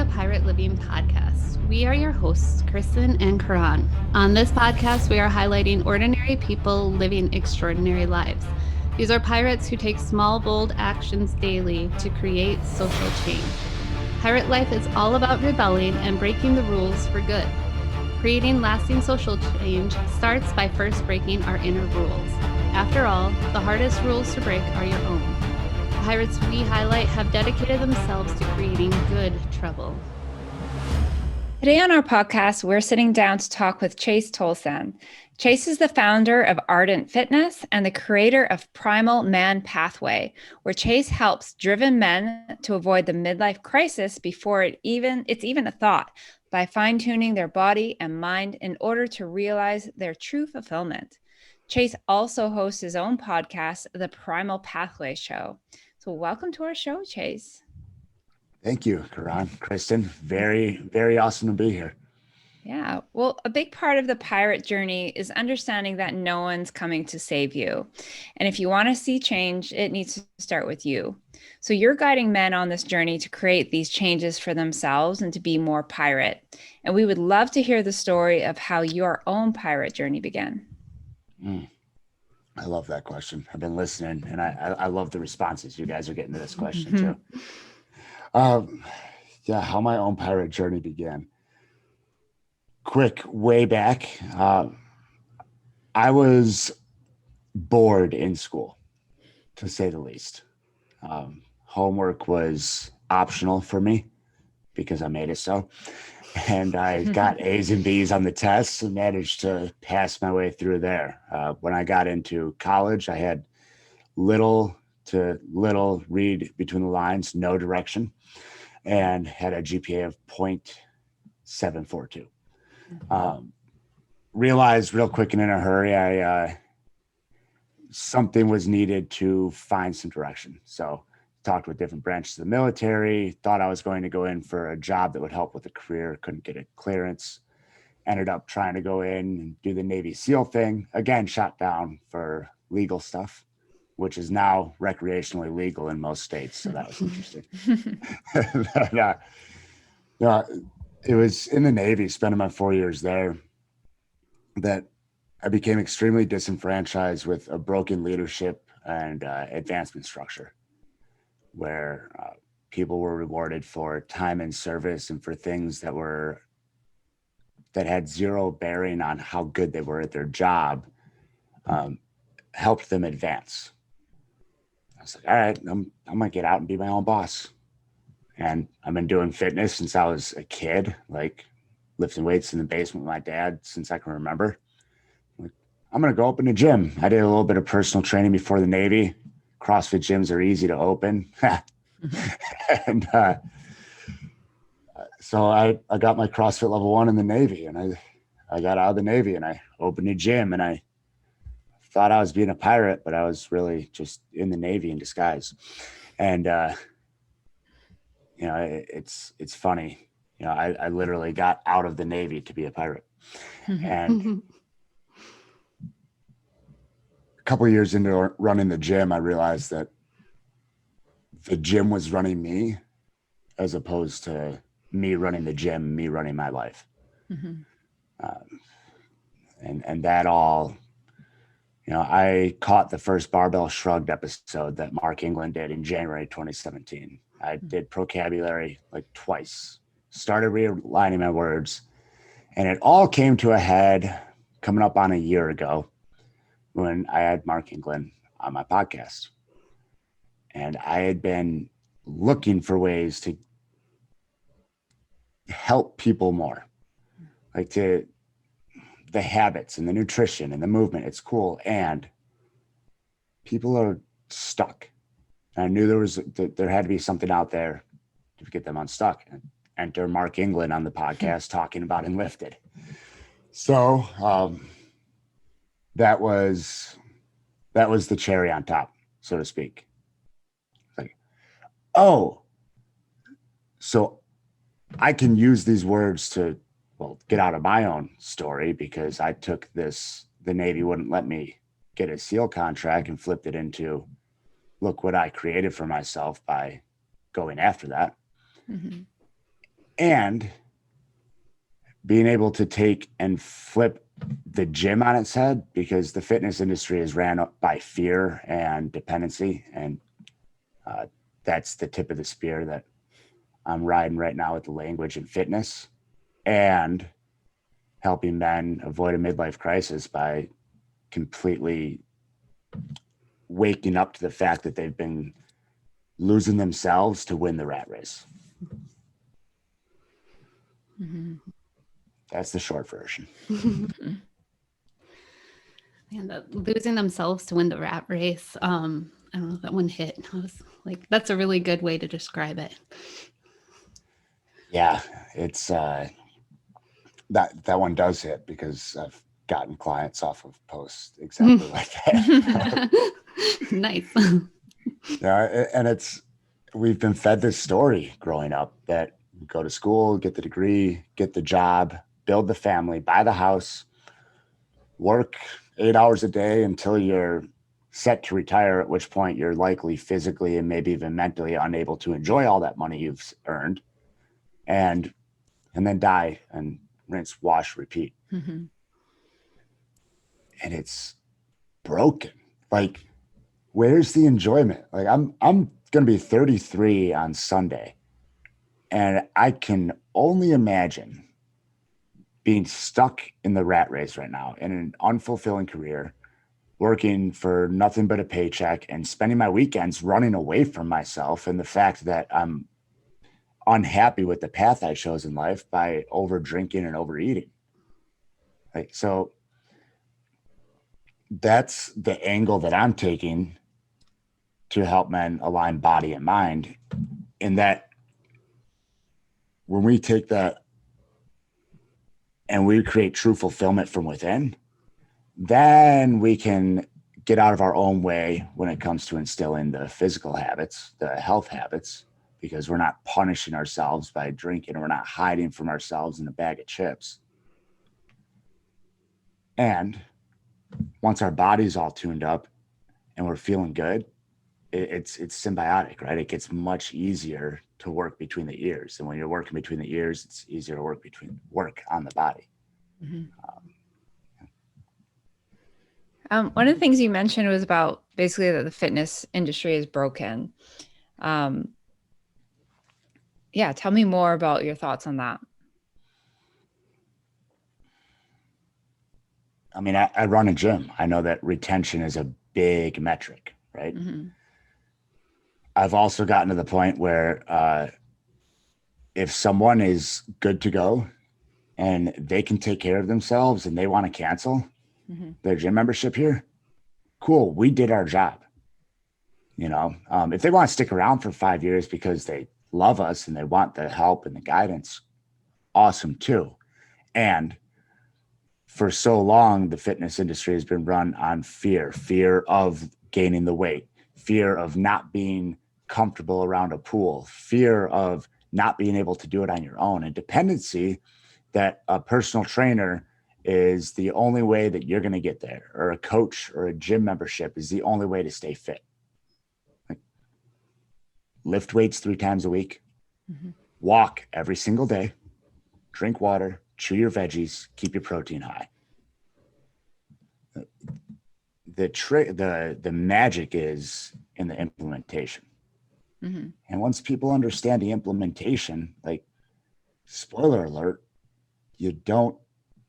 Pirate Living podcast. We are your hosts, Kristen and Karan. On this podcast, we are highlighting ordinary people living extraordinary lives. These are pirates who take small, bold actions daily to create social change. Pirate life is all about rebelling and breaking the rules for good. Creating lasting social change starts by first breaking our inner rules. After all, the hardest rules to break are your own. The pirates we highlight have dedicated themselves to creating good trouble. Today on our podcast, we're sitting down to talk with Chase Tolleson. Chase is the founder of Ardent Fitness and the creator of Primal Man Pathway, where Chase helps driven men to avoid the midlife crisis before it's even a thought, by fine-tuning their body and mind in order to realize their true fulfillment. Chase also hosts his own podcast, the Primal Pathway Show. So welcome to our show, Chase. Thank you, Karan, Kristen. Very, very awesome to be here. Yeah. Well, a big part of the pirate journey is understanding that no one's coming to save you. And if you want to see change, it needs to start with you. So you're guiding men on this journey to create these changes for themselves and to be more pirate. And we would love to hear the story of how your own pirate journey began. I love that question. I've been listening, and I love the responses you guys are getting to this question too. How my own pirate journey began. Quick, way back, I was bored in school, to say the least. Homework was optional for me because I made it so. And I got A's and B's on the tests and managed to pass my way through there. When I got into college, I had little to little read between the lines, no direction, and had a GPA of 0.742. Realized real quick and in a hurry, something was needed to find some direction. So talked with different branches of the military, thought I was going to go in for a job that would help with a career, couldn't get a clearance, ended up trying to go in and do the Navy SEAL thing, again, shot down for legal stuff, which is now recreationally legal in most states. So that was interesting. It was in the Navy, spending my 4 years there, that I became extremely disenfranchised with a broken leadership and advancement structure, where people were rewarded for time and service and for things that had zero bearing on how good they were at their job, helped them advance. I was like, all right, I'm gonna get out and be my own boss. And I've been doing fitness since I was a kid, like lifting weights in the basement with my dad since I can remember. Like, I'm gonna go open a gym. I did a little bit of personal training before the Navy. CrossFit gyms are easy to open. And so I got my CrossFit level 1 in the Navy, and I got out of the Navy and I opened a gym, and I thought I was being a pirate, but I was really just in the Navy in disguise. And it's funny. I literally got out of the Navy to be a pirate. And a couple of years into running the gym, I realized that the gym was running me as opposed to me running the gym, me running my life. And that all, I caught the first Barbell Shrugged episode that Mark England did in January 2017. I did vocabulary like twice, started realigning my words, and it all came to a head coming up on a year ago when I had Mark England on my podcast. And I had been looking for ways to help people more, like to the habits and the nutrition and the movement. It's cool. And people are stuck. And I knew there had to be something out there to get them unstuck. And enter Mark England on the podcast talking about Enlifted. So that was the cherry on top, so to speak. Like, oh, so I can use these words to, get out of my own story, because I took the Navy wouldn't let me get a SEAL contract and flipped it into, look what I created for myself by going after that. and being able to take and flip the gym on its head, because the fitness industry is ran up by fear and dependency. And that's the tip of the spear that I'm riding right now with the language and fitness, and helping men avoid a midlife crisis by completely waking up to the fact that they've been losing themselves to win the rat race. Mm-hmm. That's the short version. And losing themselves to win the rat race. I don't know, that one hit. I was like, that's a really good way to describe it. Yeah, it's that one does hit, because I've gotten clients off of posts exactly like that. Nice. Yeah, and we've been fed this story growing up that go to school, get the degree, get the job, build the family, buy the house, work 8 hours a day until you're set to retire, at which point you're likely physically and maybe even mentally unable to enjoy all that money you've earned, and then die and rinse, wash, repeat. Mm-hmm. And it's broken. Like, where's the enjoyment? Like, I'm going to be 33 on Sunday, and I can only imagine being stuck in the rat race right now in an unfulfilling career, working for nothing but a paycheck, and spending my weekends running away from myself and the fact that I'm unhappy with the path I chose in life by over drinking and overeating. Like, so that's the angle that I'm taking to help men align body and mind, in that when we take that and we create true fulfillment from within, then we can get out of our own way when it comes to instilling the physical habits, the health habits, because we're not punishing ourselves by drinking, or we're not hiding from ourselves in a bag of chips. And once our body's all tuned up and we're feeling good, it's symbiotic, right? It gets much easier to work between the ears. And when you're working between the ears, it's easier to work on the body. Mm-hmm. One of the things you mentioned was about basically that the fitness industry is broken. Yeah, tell me more about your thoughts on that. I mean, I run a gym. I know that retention is a big metric, right? Mm-hmm. I've also gotten to the point where if someone is good to go and they can take care of themselves and they want to cancel their gym membership here, cool, we did our job. You know, if they want to stick around for 5 years because they love us and they want the help and the guidance, awesome too. And for so long, the fitness industry has been run on fear of gaining the weight, fear of not being comfortable around a pool, fear of not being able to do it on your own, and dependency that a personal trainer is the only way that you're going to get there, or a coach or a gym membership is the only way to stay fit. Like, lift weights 3 times a week, walk every single day, drink water, chew your veggies, keep your protein high. The magic is in the implementation. Mm-hmm. And once people understand the implementation, like, spoiler alert, you don't,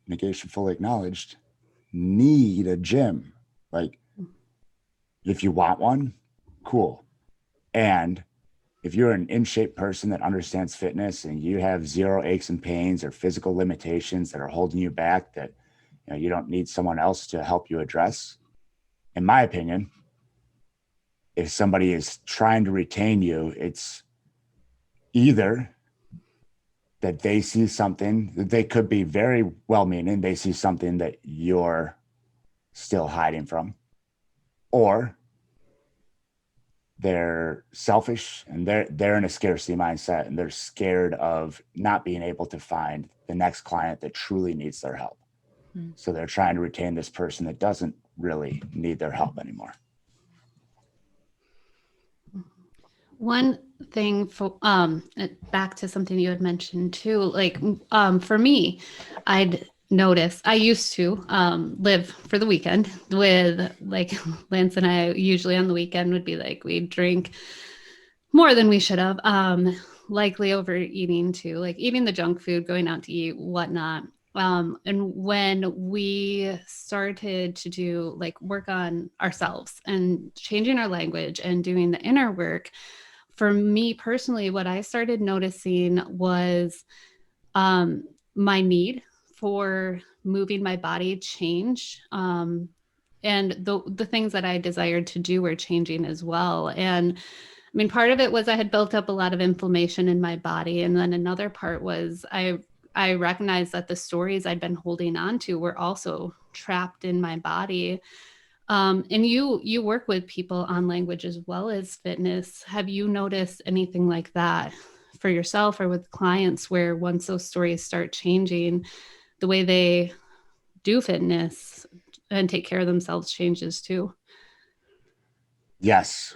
negation fully acknowledged, need a gym. Like, if you want one, cool. And if you're an in-shape person that understands fitness and you have zero aches and pains or physical limitations that are holding you back, that you don't need someone else to help you address, in my opinion, if somebody is trying to retain you, it's either that they see something that they could be very well-meaning, they see something that you're still hiding from, or they're selfish and they're in a scarcity mindset and they're scared of not being able to find the next client that truly needs their help. So they're trying to retain this person that doesn't really need their help anymore. One thing for back to something you had mentioned too. Like for me, I'd notice I used to live for the weekend with like Lance and I usually on the weekend would be like we'd drink more than we should have. Likely overeating too, like eating the junk food, going out to eat, whatnot. And when we started to do like work on ourselves and changing our language and doing the inner work, for me personally, what I started noticing was my need for moving my body change. And the things that I desired to do were changing as well. And I mean, part of it was I had built up a lot of inflammation in my body. And then another part was I recognized that the stories I'd been holding on to were also trapped in my body. And you work with people on language as well as fitness. Have you noticed anything like that for yourself or with clients where once those stories start changing, the way they do fitness and take care of themselves changes too? Yes,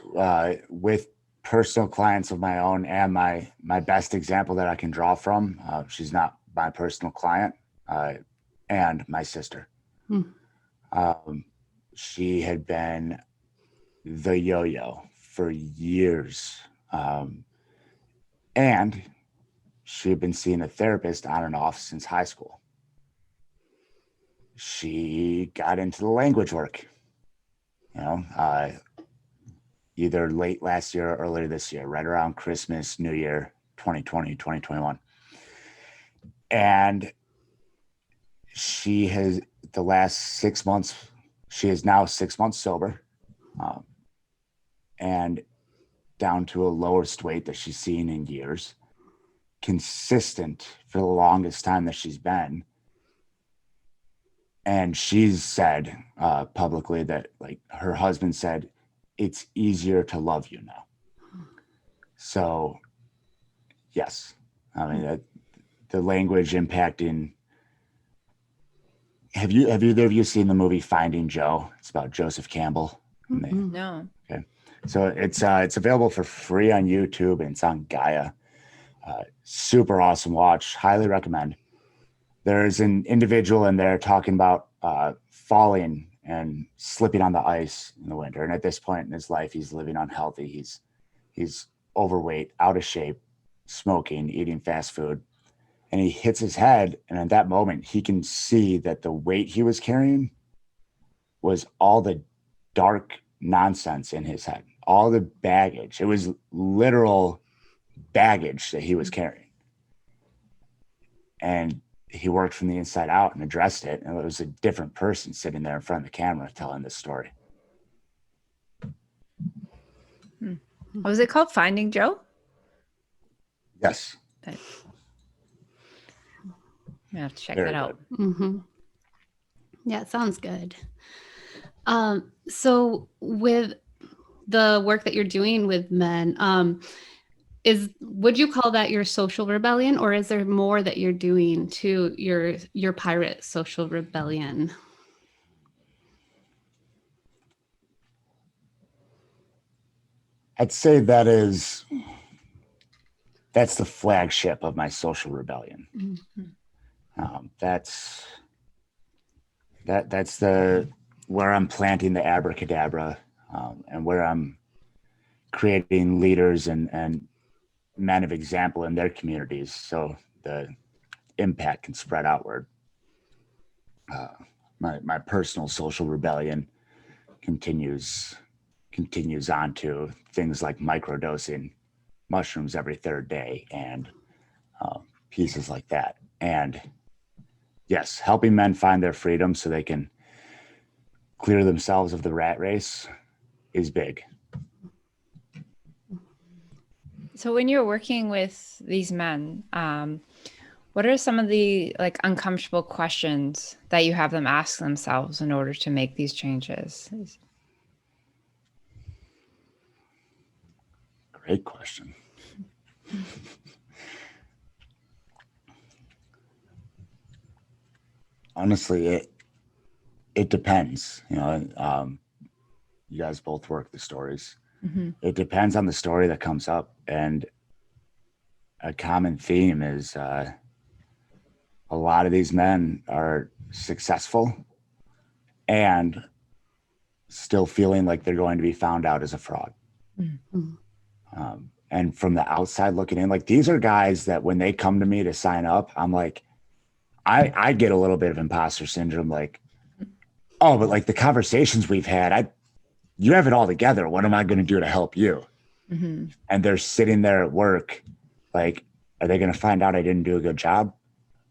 with personal clients of my own, and my best example that I can draw from, she's not my personal client, and my sister. Hmm. She had been the yo-yo for years, and she had been seeing a therapist on and off since high school. She got into the language work, either late last year or earlier this year, right around Christmas, New Year, 2020, 2021. And she has the last 6 months, she is now 6 months sober, and down to a lowest weight that she's seen in years, consistent for the longest time that she's been. And she's said publicly that like her husband said, it's easier to love you now. So yes, I mean, the language impacting. Have either of you seen the movie Finding Joe? It's about Joseph Campbell. Mm-hmm. No. Okay, so it's available for free on YouTube and it's on Gaia. Super awesome watch. Highly recommend. There's an individual in there talking about falling and slipping on the ice in the winter. And at this point in his life, he's living unhealthy. He's overweight, out of shape, smoking, eating fast food. And he hits his head. And at that moment, he can see that the weight he was carrying was all the dark nonsense in his head, all the baggage. It was literal baggage that he was carrying. And he worked from the inside out and addressed it. And it was a different person sitting there in front of the camera telling this story. What was it called? Finding Joe? Yes. I'm gonna have to check Very that out. Mm-hmm. Yeah, it sounds good. So with the work that you're doing with men, would you call that your social rebellion, or is there more that you're doing to your pirate social rebellion? I'd say that's the flagship of my social rebellion. Mm-hmm. That's the where I'm planting the abracadabra, and where I'm creating leaders and men of example in their communities, so the impact can spread outward. My personal social rebellion continues on to things like microdosing mushrooms every third day and pieces like that. And yes, helping men find their freedom so they can clear themselves of the rat race is big. So when you're working with these men, what are some of the like uncomfortable questions that you have them ask themselves in order to make these changes? Great question. Honestly, it depends. You guys both work the stories. It depends on the story that comes up. And a common theme is a lot of these men are successful and still feeling like they're going to be found out as a fraud. And from the outside looking in, like, these are guys that when they come to me to sign up, I'm like, I get a little bit of imposter syndrome. Like, oh, but like the conversations we've had, you have it all together. What am I going to do to help you? And they're sitting there at work. Like, are they going to find out I didn't do a good job?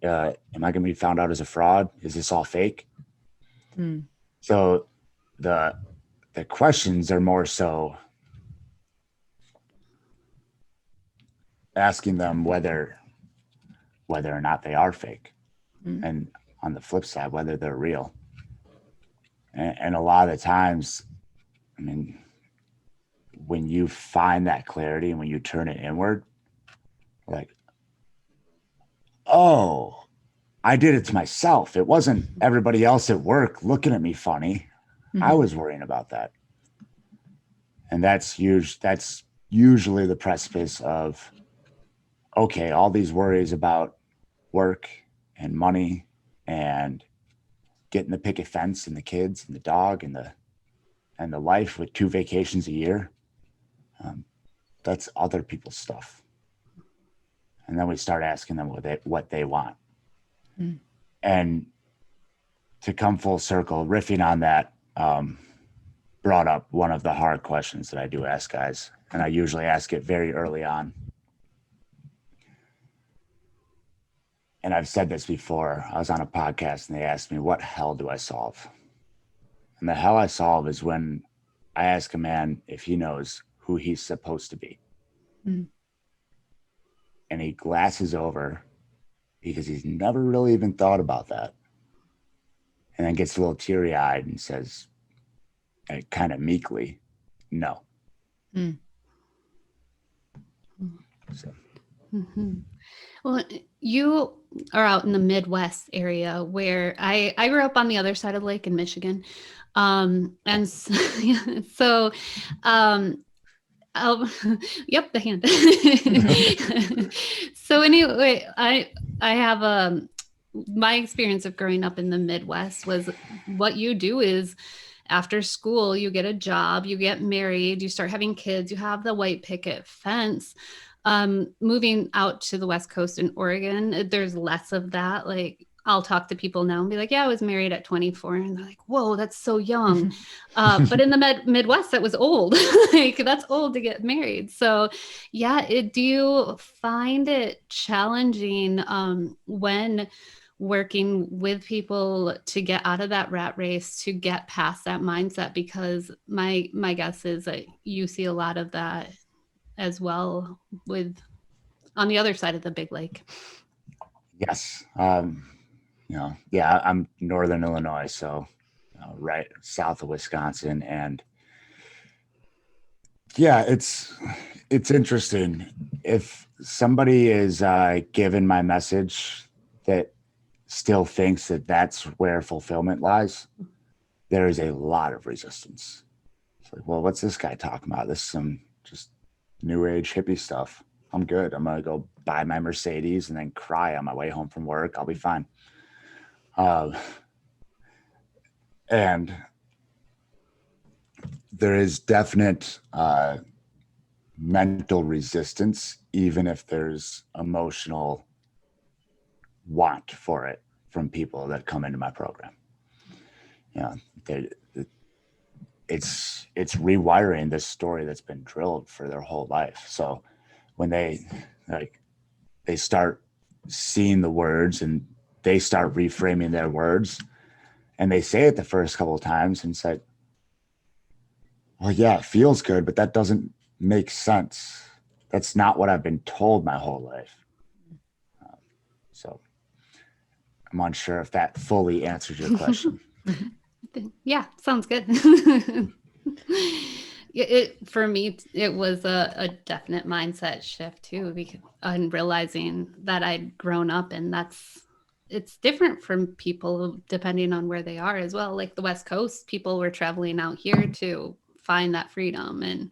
Am I going to be found out as a fraud? Is this all fake? So the questions are more so asking them whether or not they are fake, and on the flip side, whether they're real. And a lot of the times, I mean, when you find that clarity and when you turn it inward, like, oh, I did it to myself. It wasn't everybody else at work looking at me funny. I was worrying about that. And that's huge. That's usually the precipice of, okay, all these worries about work and money and getting the picket fence and the kids and the dog and the life with 2 vacations a year. That's other people's stuff. And then we start asking them what they want. And to come full circle, riffing on that, brought up one of the hard questions that I do ask guys. And I usually ask it very early on. And I've said this before. I was on a podcast and they asked me, what hell do I solve? And the hell I solve is when I ask a man if he knows who he's supposed to be. And he glasses over because he's never really even thought about that. And then gets a little teary-eyed and says, kind of meekly, no. So. Well, you are out in the Midwest area where I grew up on the other side of the lake in Michigan. And so, yep, the hand. So anyway, I have my experience of growing up in the Midwest was what you do is after school, you get a job, you get married, you start having kids, you have the white picket fence. Moving out to the West Coast in Oregon, there's less of that. Like, I'll talk to people now and be like, yeah, I was married at 24. And they're like, whoa, that's so young. But in the Midwest, that was old. Like, that's old to get married. So yeah, do you find it challenging when working with people to get out of that rat race, to get past that mindset? Because my guess is that you see a lot of that as well with on the other side of the big lake. Yes. I'm Northern Illinois, so right south of Wisconsin. And yeah, it's interesting. If somebody is given my message that still thinks that that's where fulfillment lies, there is a lot of resistance. It's like, well, what's this guy talking about? This is some just new age hippie stuff. I'm good. I'm going to go buy my Mercedes and then cry on my way home from work. I'll be fine. And there is definite mental resistance, even if there's emotional want for it from people that come into my program. It's rewiring this story that's been drilled for their whole life. So when they start seeing the words and they start reframing their words, and they say it the first couple of times and say, well, yeah, it feels good, but that doesn't make sense. That's not what I've been told my whole life. So I'm unsure if that fully answers your question. Yeah, sounds good. For me, it was a definite mindset shift too, because and realizing that I'd grown up, and it's different from people depending on where they are as well. Like the West Coast, people were traveling out here to find that freedom. And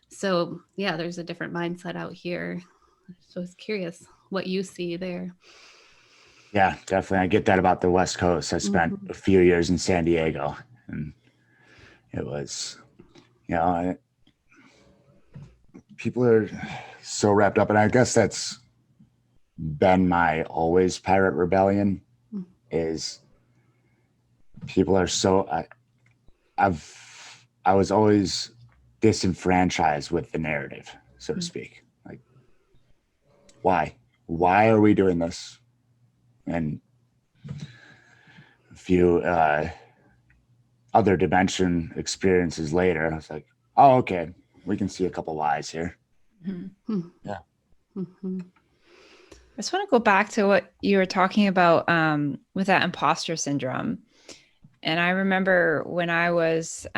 so, yeah, there's a different mindset out here. So I was curious what you see there. Yeah, definitely. I get that about the West Coast. I spent a few years in San Diego, and it was, people are so wrapped up. And I guess that's been my always pirate rebellion is people are so, I was always disenfranchised with the narrative, so to speak. Like, why are we doing this? And a few other dimension experiences later, I was like, oh, okay, we can see a couple whys here. Yeah. I just want to go back to what you were talking about with that imposter syndrome. And I remember when I was,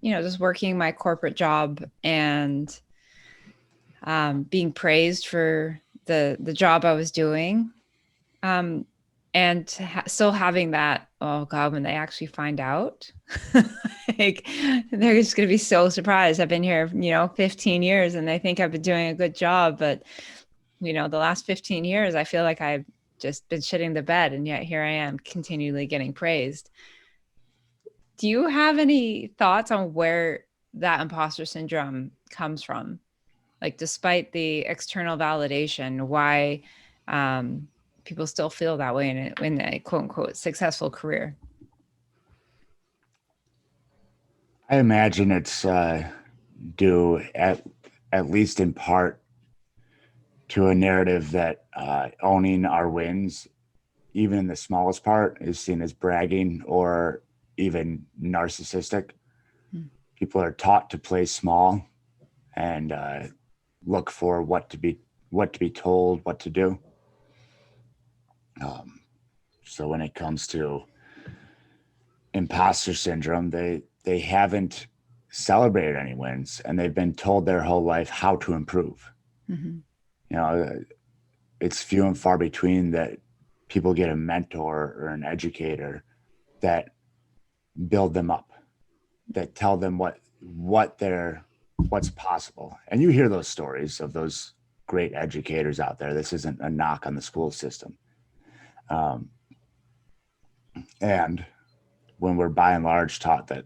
just working my corporate job and being praised for the job I was doing. And still having that, oh God, when they actually find out, like they're just going to be so surprised. I've been here, 15 years and they think I've been doing a good job. But, the last 15 years, I feel like I've just been shitting the bed. And yet here I am continually getting praised. Do you have any thoughts on where that imposter syndrome comes from? Like, despite the external validation, why people still feel that way in a quote unquote successful career? I imagine it's due at least in part to a narrative that owning our wins, even in the smallest part, is seen as bragging or even narcissistic. People are taught to play small and look for what to be told, what to do. So when it comes to imposter syndrome, they haven't celebrated any wins, and they've been told their whole life how to improve. It's few and far between that people get a mentor or an educator that build them up, that tell them what's possible. And you hear those stories of those great educators out there. This isn't a knock on the school system. And when we're by and large taught that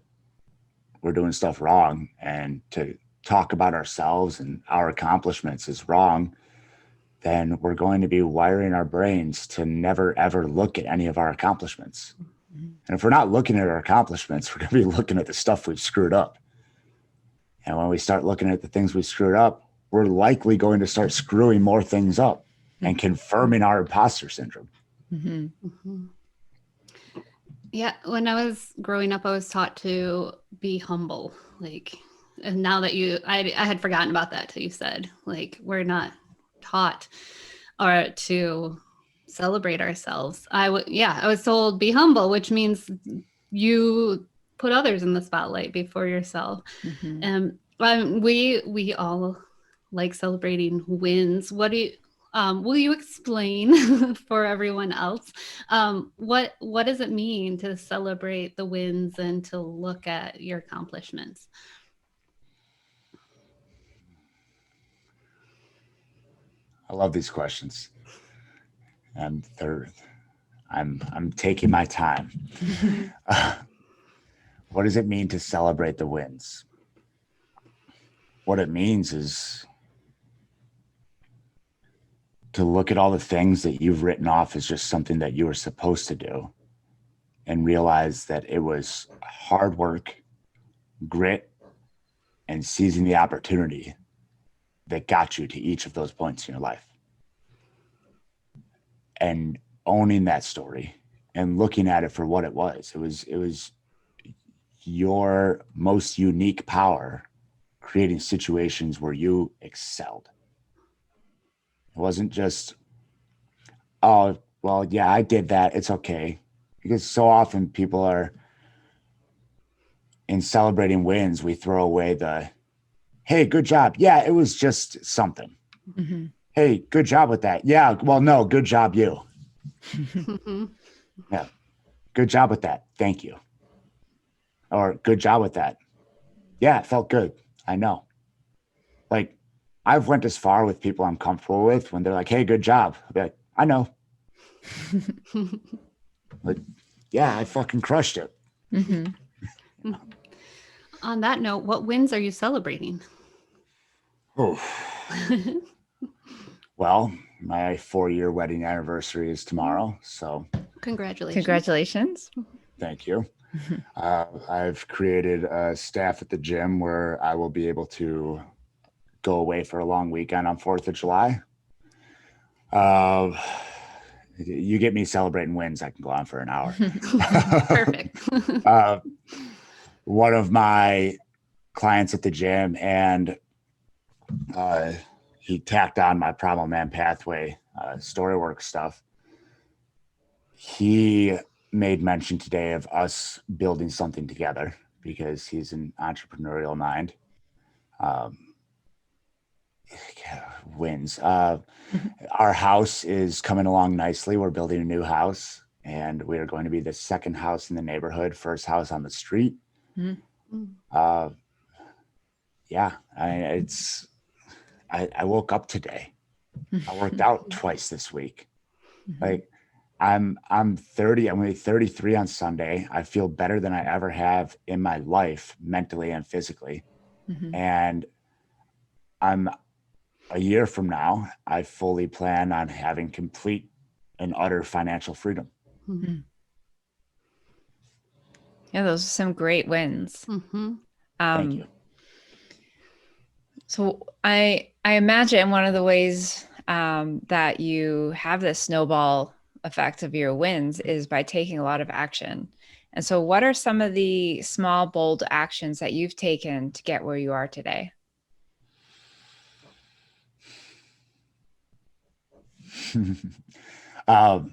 we're doing stuff wrong and to talk about ourselves and our accomplishments is wrong, then we're going to be wiring our brains to never, ever look at any of our accomplishments. And if we're not looking at our accomplishments, we're going to be looking at the stuff we've screwed up. And when we start looking at the things we screwed up, we're likely going to start screwing more things up and confirming our imposter syndrome. Yeah, when I was growing up, I was taught to be humble. And now that I had forgotten about that till you said, we're not taught or to celebrate ourselves. I was told be humble, which means you put others in the spotlight before yourself. We all like celebrating wins. What do you? Will you explain for everyone else what does it mean to celebrate the wins and to look at your accomplishments? I love these questions, and I'm taking my time. What does it mean to celebrate the wins? What it means is to look at all the things that you've written off as just something that you were supposed to do and realize that it was hard work, grit, and seizing the opportunity that got you to each of those points in your life. And owning that story and looking at it for what it was. It was your most unique power creating situations where you excelled. It wasn't just, oh, well, yeah, I did that. It's okay. Because so often people are, in celebrating wins, we throw away the, hey, good job. Yeah, it was just something. Hey, good job with that. Yeah, well, no, good job, you. Yeah, good job with that. Thank you. Or good job with that. Yeah, it felt good. I know. Like, I've went as far with people I'm comfortable with when they're like, hey, good job. I'll be like, I know. Like, yeah, I fucking crushed it. Mm-hmm. On that note, what wins are you celebrating? Oh, well, my 4-year wedding anniversary is tomorrow. So Congratulations. Congratulations. thank you. I've created a staff at the gym where I will be able to go away for a long weekend on 4th of July. You get me celebrating wins, I can go on for an hour. Perfect. One of my clients at the gym, and he tacked on my Primal Man Pathway storywork stuff. He made mention today of us building something together because he's an entrepreneurial mind. Wins. Our house is coming along nicely. We're building a new house, and we are going to be the second house in the neighborhood, first house on the street. Mm-hmm. Yeah, I woke up today. I worked out twice this week. Mm-hmm. Like, I'm 30. I'm going to be 33 on Sunday. I feel better than I ever have in my life, mentally and physically. Mm-hmm. And I'm a year from now, I fully plan on having complete and utter financial freedom. Mm-hmm. Yeah, those are some great wins. Mm-hmm. Thank you. So I imagine one of the ways that you have this snowball effect of your wins is by taking a lot of action. And so what are some of the small, bold actions that you've taken to get where you are today? Are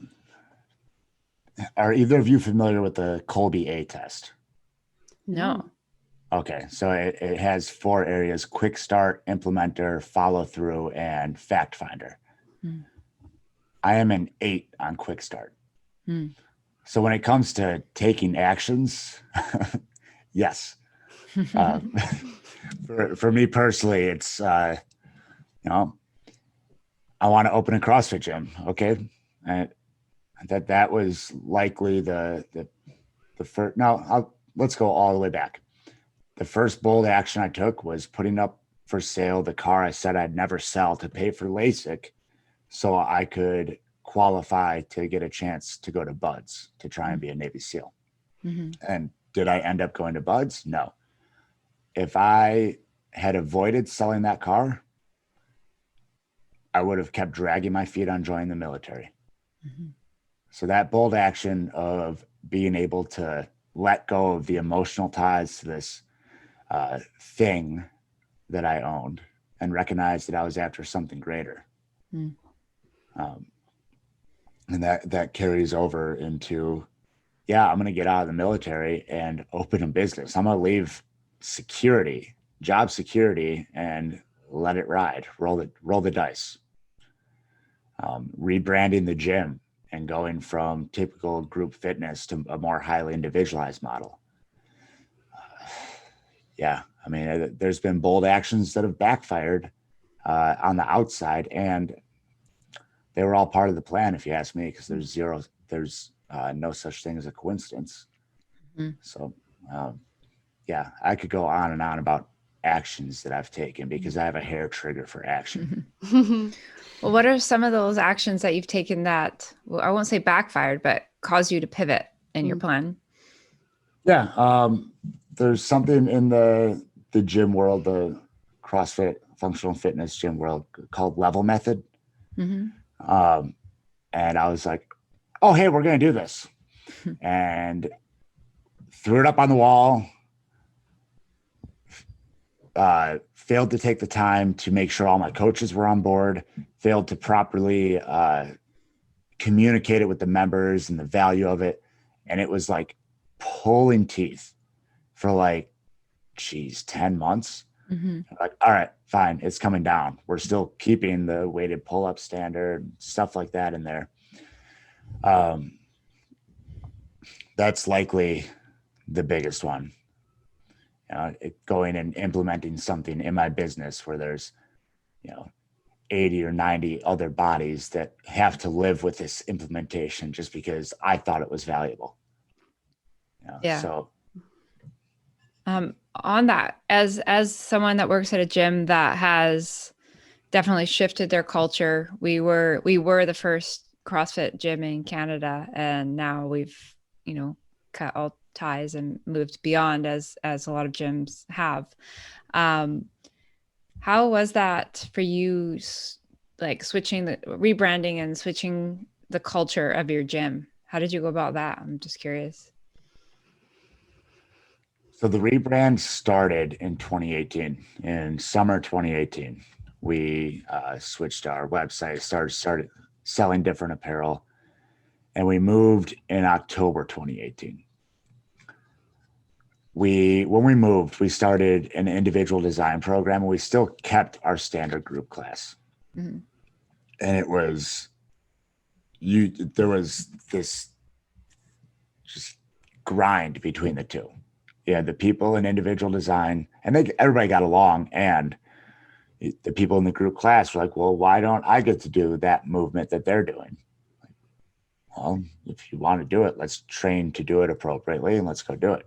either of you familiar with the Colby A test? No. Okay, so it has 4 areas: quick start, implementer, follow through, and fact finder. Hmm. I am an 8 on quick start. Hmm. So when it comes to taking actions, yes. For me personally, it's, I want to open a CrossFit gym. Okay. That was likely the first. No, let's go all the way back. The first bold action I took was putting up for sale the car I said I'd never sell to pay for LASIK so I could qualify to get a chance to go to Buds to try and be a Navy SEAL. Mm-hmm. And did I end up going to Buds? No. If I had avoided selling that car, I would have kept dragging my feet on joining the military. Mm-hmm. So that bold action of being able to let go of the emotional ties to this thing that I owned and recognize that I was after something greater. Mm. And that carries over into, I'm going to get out of the military and open a business. I'm going to leave security, job security, and let it ride, roll the dice. Rebranding the gym and going from typical group fitness to a more highly individualized model. I mean, there's been bold actions that have backfired on the outside, and they were all part of the plan, if you ask me, because there's no such thing as a coincidence. Mm-hmm. So, I could go on and on about actions that I've taken because I have a hair trigger for action. Mm-hmm. Well, what are some of those actions that you've taken that, well, I won't say backfired, but caused you to pivot in your plan? Yeah. There's something in the gym world, the CrossFit functional fitness gym world, called level method. Mm-hmm. And I was like, oh, hey, we're going to do this. And threw it up on the wall. Failed to take the time to make sure all my coaches were on board, failed to properly communicate it with the members and the value of it. And it was like pulling teeth for 10 months. Mm-hmm. Like, all right, fine. It's coming down. We're still keeping the weighted pull-up standard, stuff like that in there. That's likely the biggest one. going and implementing something in my business where there's, 80 or 90 other bodies that have to live with this implementation just because I thought it was valuable. Yeah. So on that, as someone that works at a gym that has definitely shifted their culture, we were the first CrossFit gym in Canada, and now we've, cut all ties and moved beyond as a lot of gyms have. How was that for you, like switching the rebranding and switching the culture of your gym? How did you go about that? I'm just curious. So the rebrand started in 2018. In summer 2018, we switched our website, started selling different apparel, and we moved in October 2018. When we moved, we started an individual design program, and we still kept our standard group class. Mm-hmm. And it was there was this just grind between the two. Yeah, the people in individual design, and everybody got along, and the people in the group class were like, well, why don't I get to do that movement that they're doing? Well, if you want to do it, let's train to do it appropriately, and let's go do it.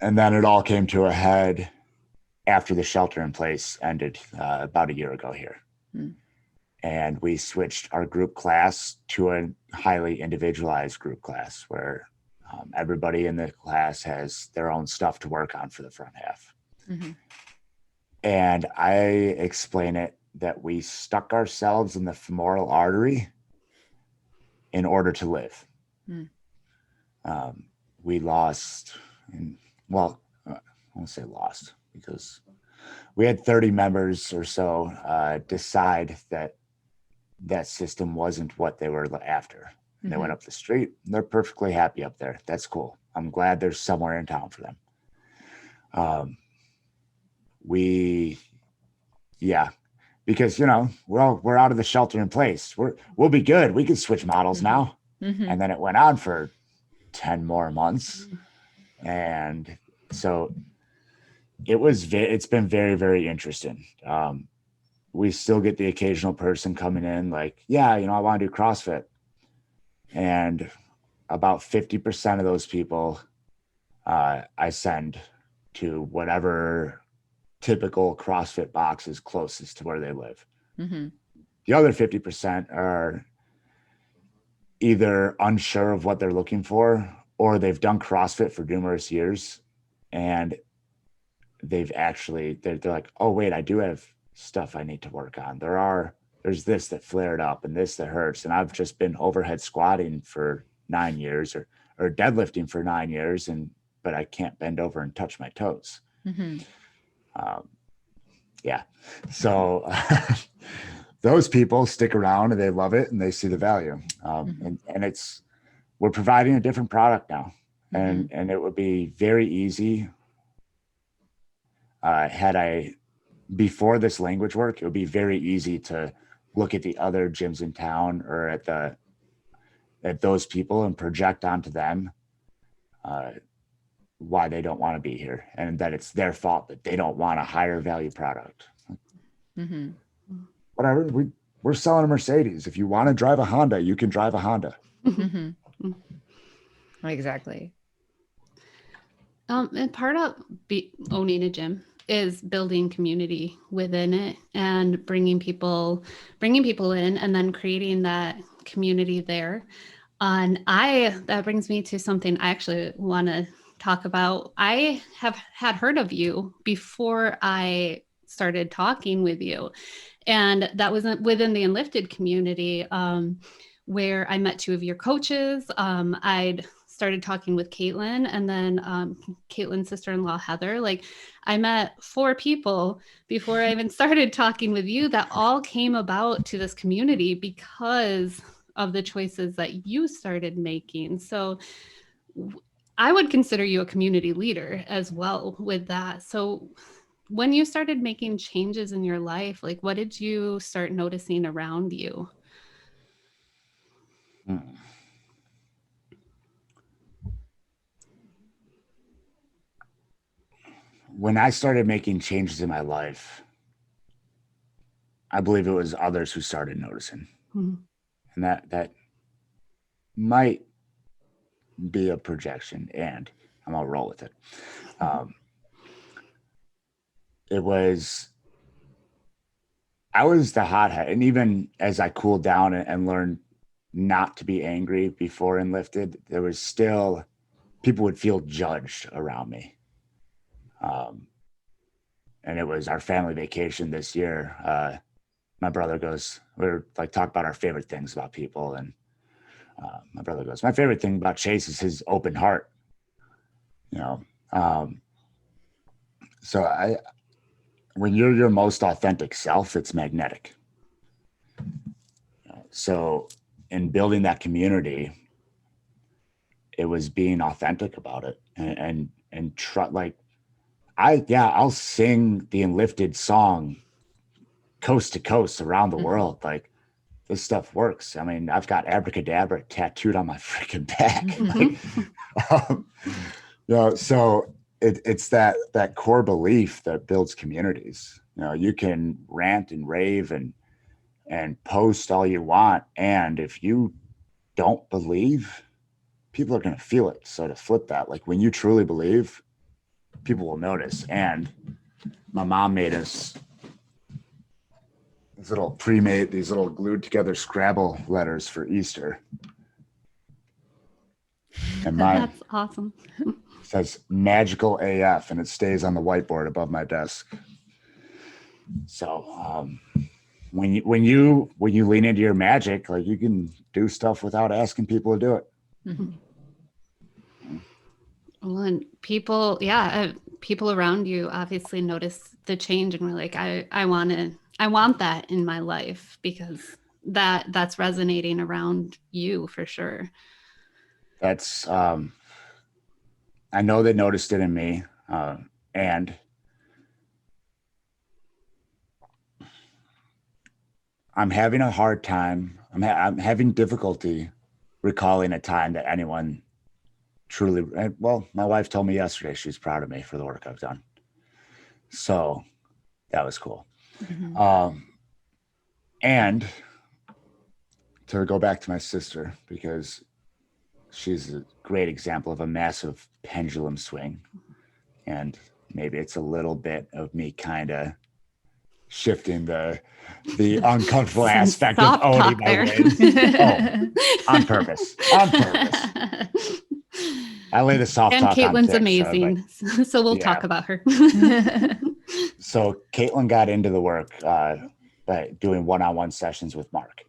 And then it all came to a head after the shelter in place ended about a year ago here. And we switched our group class to a highly individualized group class where everybody in the class has their own stuff to work on for the front half. Mm-hmm. And I explain it that we stuck ourselves in the femoral artery in order to live. We lost, I won't say lost, because we had 30 members or so decide that system wasn't what they were after. And they went up the street, and they're perfectly happy up there. That's cool. I'm glad there's somewhere in town for them. Because we're out of the shelter in place. We'll be good. We can switch models now. And then it went on for 10 more months. And so it's been very, very interesting. We still get the occasional person coming in like, I want to do CrossFit. And about 50% of those people I send to whatever typical CrossFit box is closest to where they live. The other 50% are either unsure of what they're looking for, or they've done CrossFit for numerous years, and they're like, oh wait, I do have stuff I need to work on. There's this that flared up and this that hurts, and I've just been overhead squatting for 9 years or deadlifting for 9 years, but I can't bend over and touch my toes. So those people stick around and they love it and they see the value. And we're providing a different product now. And it would be very easy before this language work, it would be very easy to look at the other gyms in town or at those people and project onto them why they don't want to be here, and that it's their fault that they don't want a higher value product. Whatever, we're selling a Mercedes. If you want to drive a Honda, you can drive a Honda. Exactly. And part of owning a gym is building community within it and bringing people in, and then creating that community there. And that brings me to something I actually want to talk about. I have had heard of you before I started talking with you, and that was within the Enlifted community, where I met two of your coaches. I'd started talking with Caitlin, and then Caitlin's sister-in-law, Heather. Like, I met 4 people before I even started talking with you that all came about to this community because of the choices that you started making. So I would consider you a community leader as well with that. So when you started making changes in your life, like, what did you start noticing around you? when I started making changes in my life, I believe it was others who started noticing. Mm-hmm. And that might be a projection, and I'm gonna roll with it. I was the hothead, and even as I cooled down and learned not to be angry before Enlifted, there was still people would feel judged around me. And it was our family vacation this year. My brother goes, we were like talk about our favorite things about people, and my brother goes, my favorite thing about Chase is his open heart. You know, so when you're your most authentic self, it's magnetic. So in building that community, it was being authentic about it and like I'll sing the Enlifted song coast to coast around the world. Like this stuff works. I mean, I've got abracadabra tattooed on my freaking back. So it's that core belief that builds communities. You can rant and rave and post all you want, and if you don't believe, people are going to feel it. So to flip that, like when you truly believe, people will notice. And my mom made us these little glued together Scrabble letters for Easter. And That's awesome. says magical AF, and it stays on the whiteboard above my desk. So when you lean into your magic, like you can do stuff without asking people to do it. Mm-hmm. Well, and people around you obviously notice the change, and we're like, I want that in my life, because that's resonating around you for sure. That's I know they noticed it in me, and I'm having a hard time. I'm having difficulty recalling a time that anyone truly. Well, my wife told me yesterday she's proud of me for the work I've done, so that was cool. Mm-hmm. And to go back to my sister, because she's a great example of a massive pendulum swing, and maybe it's a little bit of me kind of shifting the uncomfortable aspect of owning my wins. On purpose. I lay the soft talk on. And Caitlin's amazing, so we'll talk about her. So Caitlin got into the work by doing one-on-one sessions with Mark.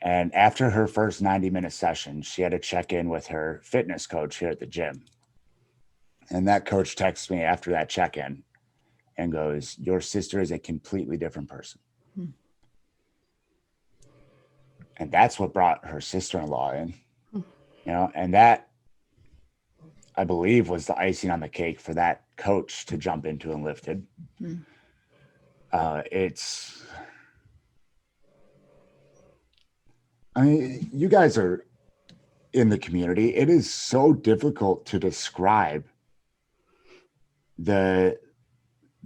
And after her first 90-minute session, she had to check in with her fitness coach here at the gym. And that coach texts me after that check-in and goes, your sister is a completely different person. And that's what brought her sister-in-law in, and that, I believe, was the icing on the cake for that coach to jump into Enlifted. You guys are in the community. It is so difficult to describe the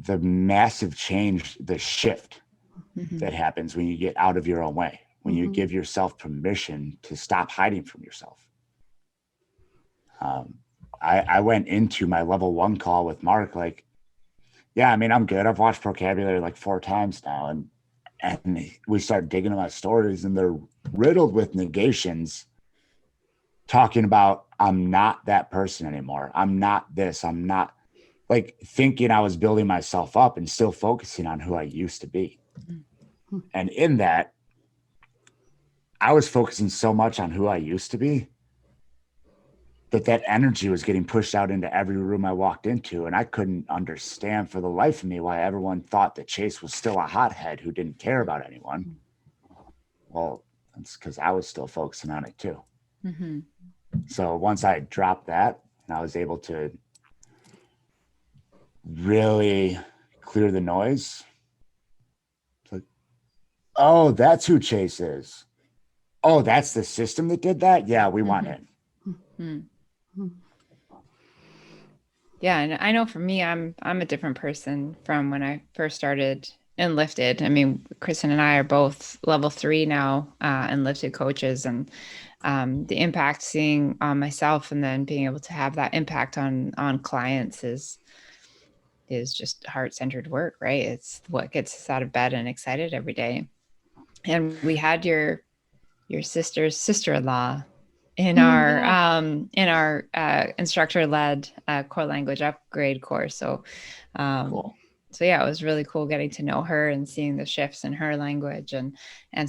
massive change, the shift that happens when you get out of your own way, when you give yourself permission to stop hiding from yourself. I went into my level 1 call with Mark like, yeah, I mean, I'm good. I've watched Vocabulary like 4 times now. And we start digging into my stories, and they're riddled with negations, talking about, I'm not that person anymore. I'm not this. I'm not, like, thinking I was building myself up and still focusing on who I used to be. And in that, I was focusing so much on who I used to be that energy was getting pushed out into every room I walked into. And I couldn't understand for the life of me why everyone thought that Chase was still a hothead who didn't care about anyone. Well, that's because I was still focusing on it too. So once I dropped that, and I was able to really clear the noise, it's like, oh, that's who Chase is. Oh, that's the system that did that? Yeah, we want it. Yeah, and I know for me, I'm a different person from when I first started and lifted. I mean, Kristen and I are both level 3 now and lifted coaches, and the impact seeing on myself and then being able to have that impact on clients is just heart-centered work, right? It's what gets us out of bed and excited every day. And we had your sister's sister-in-law in our instructor-led core language upgrade course. So Cool. so yeah, it was really cool getting to know her and seeing the shifts in her language and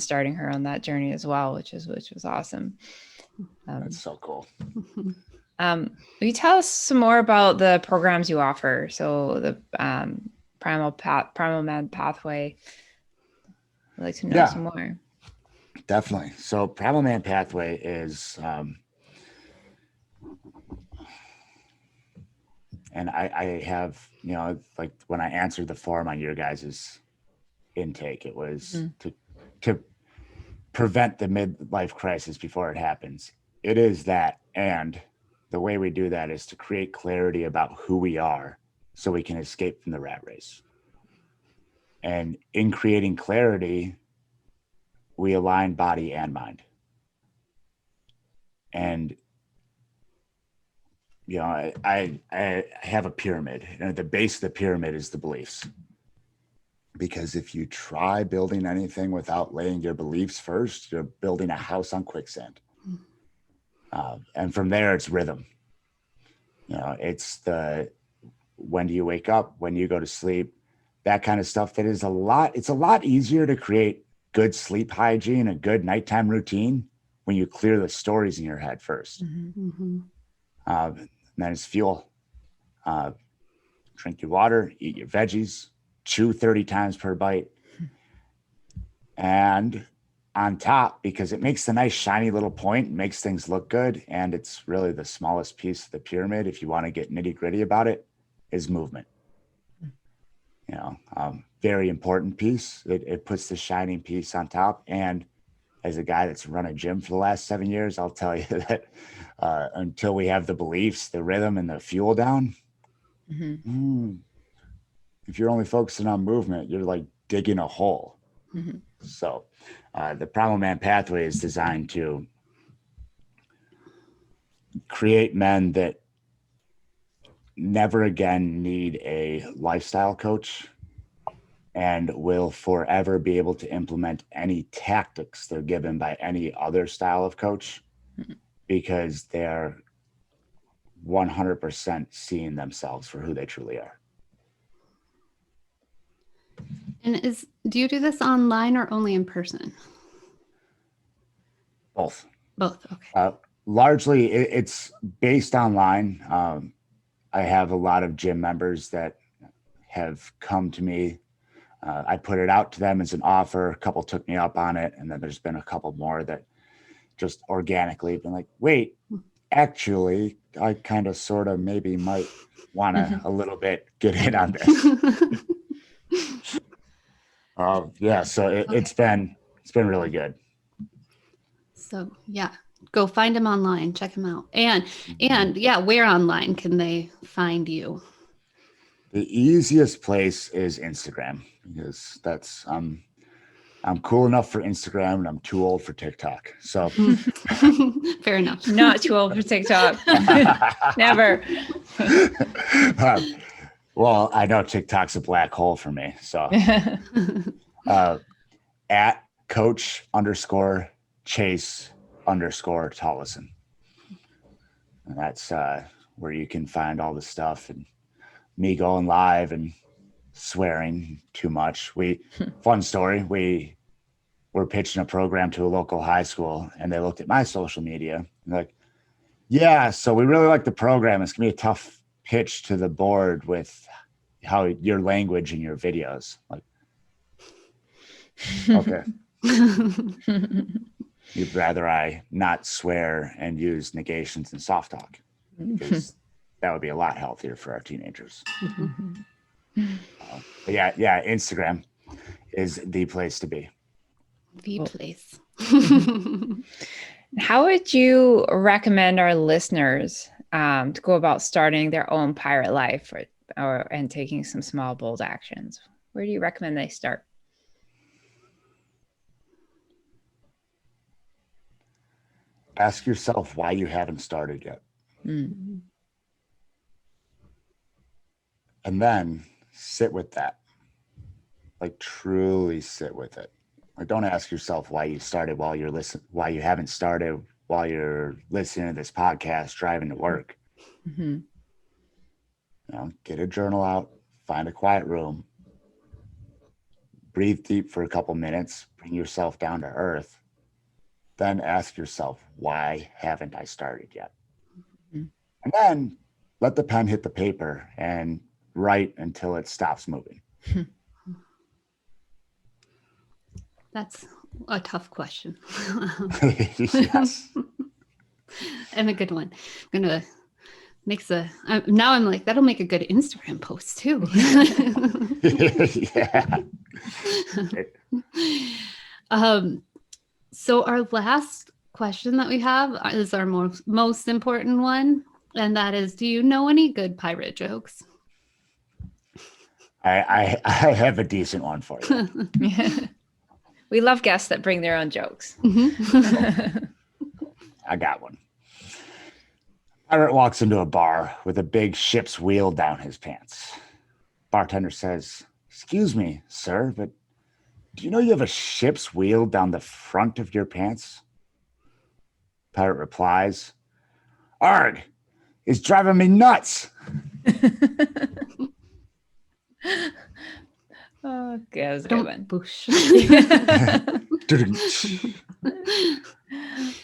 starting her on that journey as well, which was awesome. That's so cool. Will you tell us some more about the programs you offer? So the Primal Man Pathway. I'd like to know some more. Definitely. So Primal Man Pathway is, and I have, like when I answered the form on your guys' intake, it was to prevent the midlife crisis before it happens. It is that. And the way we do that is to create clarity about who we are so we can escape from the rat race. And in creating clarity, we align body and mind. And I have a pyramid, and at the base of the pyramid is the beliefs. Because if you try building anything without laying your beliefs first, you're building a house on quicksand. And from there, it's rhythm. It's the when do you wake up, when do you go to sleep, that kind of stuff. It's a lot easier to create good sleep hygiene, a good nighttime routine when you clear the stories in your head first. And then it's fuel. Drink your water, eat your veggies, chew 30 times per bite. And on top, because it makes the nice shiny little point, makes things look good, and it's really the smallest piece of the pyramid, if you want to get nitty gritty about it, is movement. Very important piece. It puts the shining piece on top. And as a guy that's run a gym for the last 7 years, I'll tell you that until we have the beliefs, the rhythm, and the fuel down, if you're only focusing on movement, you're like digging a hole. So the Primal Man Pathway is designed to create men that never again need a lifestyle coach and will forever be able to implement any tactics they're given by any other style of coach because they're 100% seeing themselves for who they truly are. And do you do this online or only in person? Both. Okay. Largely, it's based online. I have a lot of gym members that have come to me. I put it out to them as an offer. A couple took me up on it. And then there's been a couple more that just organically been like, wait, actually, I kind of sort of maybe might want to a little bit get in on this. So it's been really good. So yeah, go find him online, check him out. And yeah, where online can they find you? The easiest place is Instagram because that's I'm cool enough for Instagram and I'm too old for TikTok. So fair enough. Not too old for TikTok. Never. Well, I know TikTok's a black hole for me. So at Coach_Chase_Tolleson. And that's where you can find all the stuff and me going live and swearing too much. Fun story. We were pitching a program to a local high school and they looked at my social media and like, yeah, so we really like the program. It's gonna be a tough pitch to the board with how your language in your videos. Like, okay. You'd rather I not swear and use negations and soft talk because that would be a lot healthier for our teenagers. But yeah, Instagram is the place to be. The place. How would you recommend our listeners to go about starting their own pirate life and taking some small, bold actions? Where do you recommend they start? Ask yourself why you haven't started yet. Mm-hmm. And then sit with that. Like truly sit with it. Like don't ask yourself why you started why you haven't started while you're listening to this podcast, driving to work. Mm-hmm. Get a journal out, find a quiet room, breathe deep for a couple minutes, bring yourself down to earth. Then ask yourself, why haven't I started yet? Mm-hmm. And then let the pen hit the paper and write until it stops moving. That's a tough question. Yes. And a good one. I'm gonna now I'm like, that'll make a good Instagram post too. Yeah. So our last question that we have is our most important one, and that is, do you know any good pirate jokes? I have a decent one for you. We love guests that bring their own jokes. Mm-hmm. I got one. Pirate walks into a bar with a big ship's wheel down his pants. Bartender says, "Excuse me, sir, but do you know you have a ship's wheel down the front of your pants?" Pirate replies, "Arg, it's driving me nuts." Oh, okay, that was a good one. Boosh.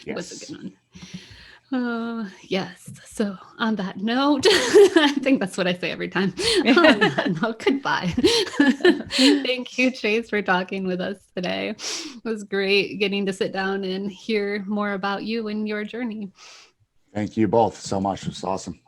Yes. Was a good one. Yes. So on that note, I think that's what I say every time. On that note, goodbye. Thank you, Chase, for talking with us today. It was great getting to sit down and hear more about you and your journey. Thank you both so much. It was awesome.